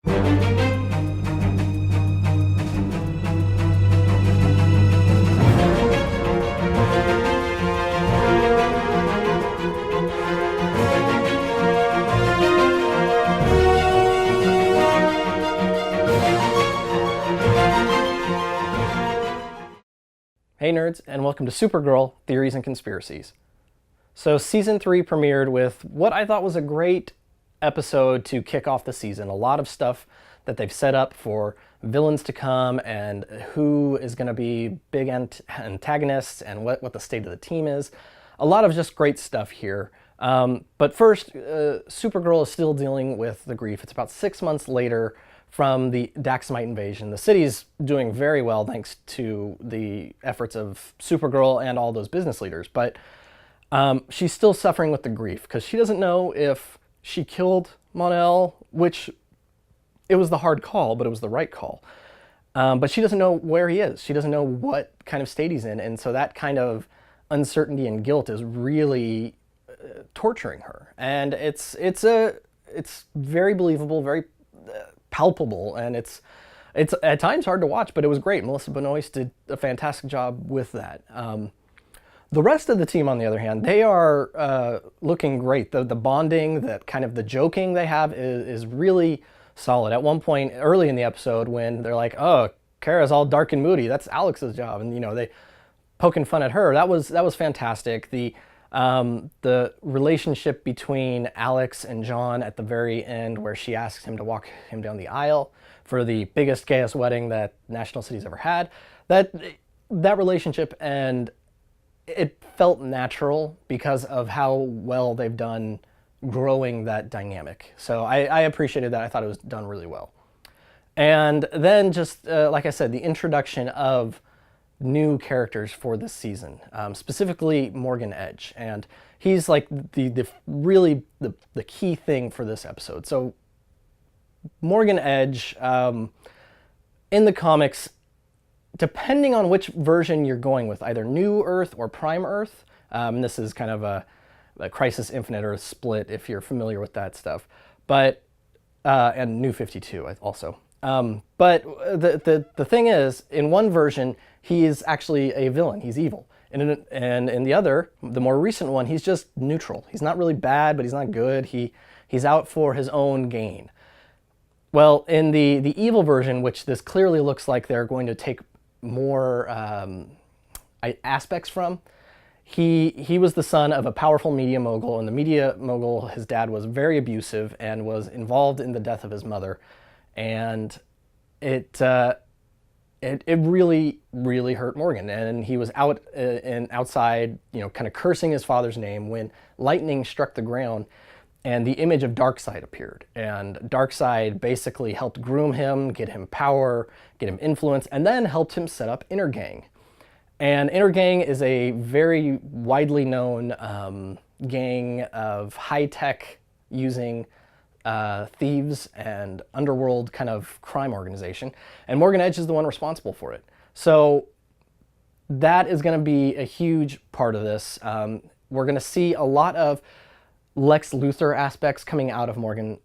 Hey nerds, and welcome to Supergirl, Theories and Conspiracies. So Season 3 premiered with what I thought was a great episode to kick off the season. A lot of stuff that they've set up for villains to come and who is going to be big antagonists and what the state of the team is. A lot of just great stuff here. But first, Supergirl is still dealing with the grief. It's about 6 months later from the Daxamite invasion. The city's doing very well thanks to the efforts of Supergirl and all those business leaders, but she's still suffering with the grief because she doesn't know if she killed Mon-El, which it was the hard call, but it was the right call. But she doesn't know where he is. She doesn't know what kind of state he's in, and so that kind of uncertainty and guilt is really torturing her. And it's very believable, very palpable, and it's at times hard to watch, but it was great. Melissa Benoist did a fantastic job with that. The rest of the team, on the other hand, they are looking great. The bonding, that kind of the joking they have is really solid. At one point early in the episode when they're like, oh, Kara's all dark and moody, that's Alex's job, and they poking fun at her. That was fantastic. The relationship between Alex and John at the very end, where she asks him to walk him down the aisle for the biggest, gayest wedding that National City's ever had, that relationship, and it felt natural because of how well they've done growing that dynamic. So I appreciated that. I thought it was done really well. And then just, like I said, the introduction of new characters for this season, specifically Morgan Edge, and he's like the key thing for this episode. So Morgan Edge, in the comics, depending on which version you're going with, either New Earth or Prime Earth, and this is kind of a Crisis Infinite Earth split if you're familiar with that stuff, but and New 52 also. But the thing is, in one version, he is actually a villain. He's evil. And in the other, the more recent one, he's just neutral. He's not really bad, but he's not good. He's out for his own gain. Well, in the evil version, which this clearly looks like they're going to take more aspects from, he was the son of a powerful media mogul, and the media mogul, his dad, was very abusive and was involved in the death of his mother. And it really, really hurt Morgan. And he was outside, kind of cursing his father's name when lightning struck the ground and the image of Darkseid appeared. And Darkseid basically helped groom him, get him power, get him influence, and then helped him set up Intergang. And Intergang is a very widely known gang of high-tech using thieves and underworld kind of crime organization, and Morgan Edge is the one responsible for it. So that is going to be a huge part of this. We're going to see a lot of Lex Luthor aspects coming out of Morgan.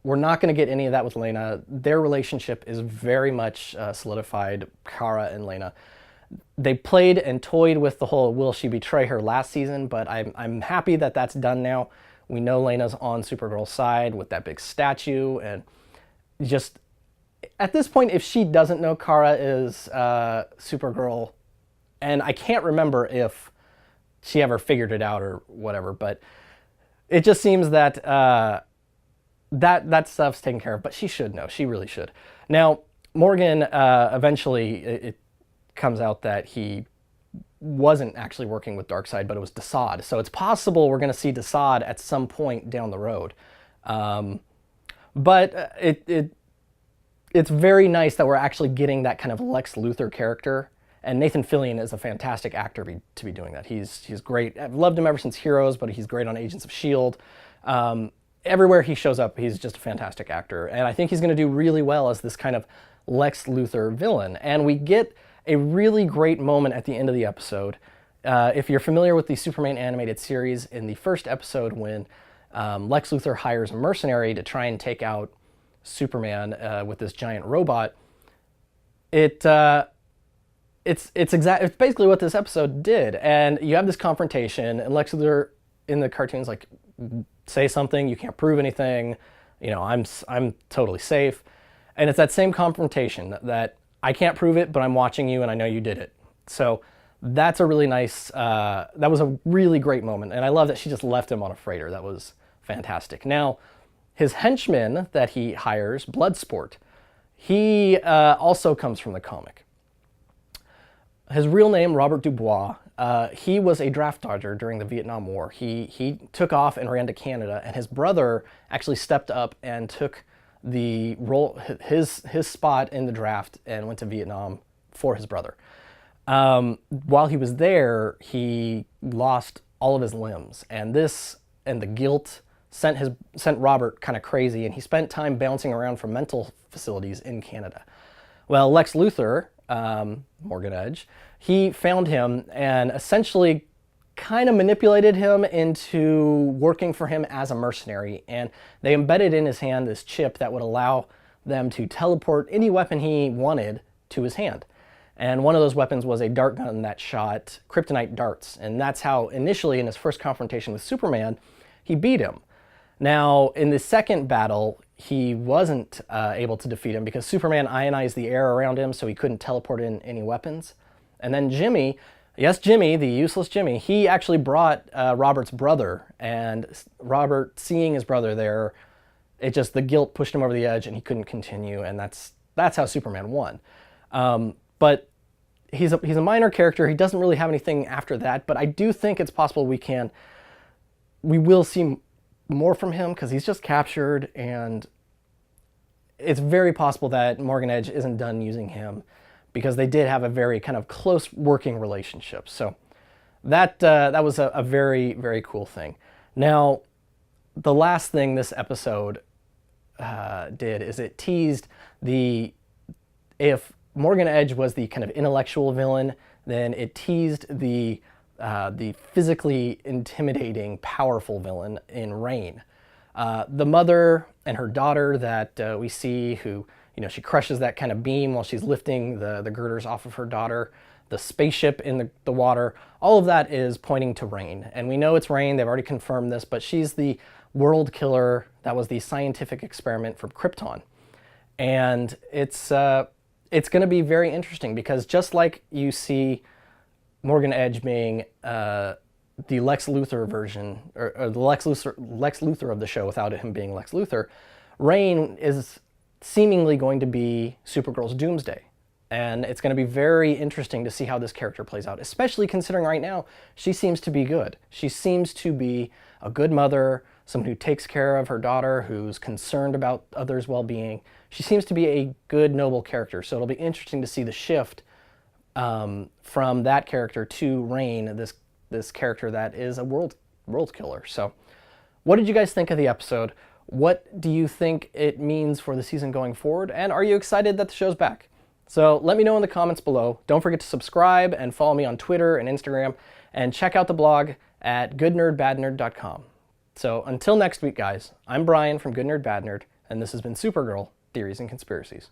We're not going to get any of that with Elena. Their relationship is very much solidified, Kara and Elena. They played and toyed with the whole will she betray her last season, but I'm happy that that's done now. We know Lena's on Supergirl's side with that big statue, and just at this point, if she doesn't know Kara is Supergirl, and I can't remember if she ever figured it out or whatever, but it just seems that that stuff's taken care of, but she should know. She really should. Now, Morgan, eventually, it comes out that he wasn't actually working with Darkseid, but it was Desaad. So it's possible we're going to see Desaad at some point down the road. But it's very nice that we're actually getting that kind of Lex Luthor character. And Nathan Fillion is a fantastic actor to be doing that. He's great. I've loved him ever since Heroes, but he's great on Agents of S.H.I.E.L.D. Everywhere he shows up, he's just a fantastic actor. And I think he's going to do really well as this kind of Lex Luthor villain. And we get a really great moment at the end of the episode. If you're familiar with the Superman animated series, in the first episode when Lex Luthor hires a mercenary to try and take out Superman with this giant robot, it's basically what this episode did. And you have this confrontation, and Lex Luthor in the cartoons like, say something, you can't prove anything, you know, I'm totally safe. And it's that same confrontation that I can't prove it, but I'm watching you and I know you did it. So that's a really nice, that was a really great moment. And I love that she just left him on a freighter. That was fantastic. Now, his henchman that he hires, Bloodsport, he also comes from the comic. His real name, Robert Dubois, he was a draft dodger during the Vietnam War. He took off and ran to Canada, and his brother actually stepped up and took the role, his spot in the draft, and went to Vietnam for his brother. While he was there, he lost all of his limbs, and this and the guilt sent Robert kind of crazy, and he spent time bouncing around from mental facilities in Canada. Well, Lex Luthor, Morgan Edge, he found him and essentially kind of manipulated him into working for him as a mercenary, and they embedded in his hand this chip that would allow them to teleport any weapon he wanted to his hand. And one of those weapons was a dart gun that shot kryptonite darts, and that's how initially in his first confrontation with Superman, he beat him. Now, in the second battle, he wasn't able to defeat him because Superman ionized the air around him so he couldn't teleport in any weapons. And then Jimmy, yes, Jimmy, the useless Jimmy, he actually brought Robert's brother, and Robert, seeing his brother there, the guilt pushed him over the edge and he couldn't continue, and that's how Superman won. But he's a minor character. He doesn't really have anything after that, but I do think it's possible we will see more from him because he's just captured, and it's very possible that Morgan Edge isn't done using him because they did have a very kind of close working relationship. So that was a very, very cool thing. Now, the last thing this episode did is it teased if Morgan Edge was the kind of intellectual villain, then it teased the physically intimidating, powerful villain in Reign. The mother and her daughter that we see, who, you know, she crushes that kind of beam while she's lifting the girders off of her daughter, the spaceship in the water, all of that is pointing to Reign. And we know it's Reign, they've already confirmed this, but she's the world killer that was the scientific experiment from Krypton. And it's going to be very interesting because just like you see Morgan Edge being the Lex Luthor version, or the Lex Luthor of the show without him being Lex Luthor, Reign is seemingly going to be Supergirl's Doomsday. And it's going to be very interesting to see how this character plays out, especially considering right now she seems to be good. She seems to be a good mother, someone who takes care of her daughter, who's concerned about others' well-being. She seems to be a good, noble character. So it'll be interesting to see the shift from that character to Reign, this character that is a world killer. So what did you guys think of the episode? What do you think it means for the season going forward? And are you excited that the show's back? So let me know in the comments below. Don't forget to subscribe and follow me on Twitter and Instagram, and check out the blog at goodnerdbadnerd.com. So until next week, guys, I'm Brian from Good Nerd Bad Nerd, and this has been Supergirl, Theories and Conspiracies.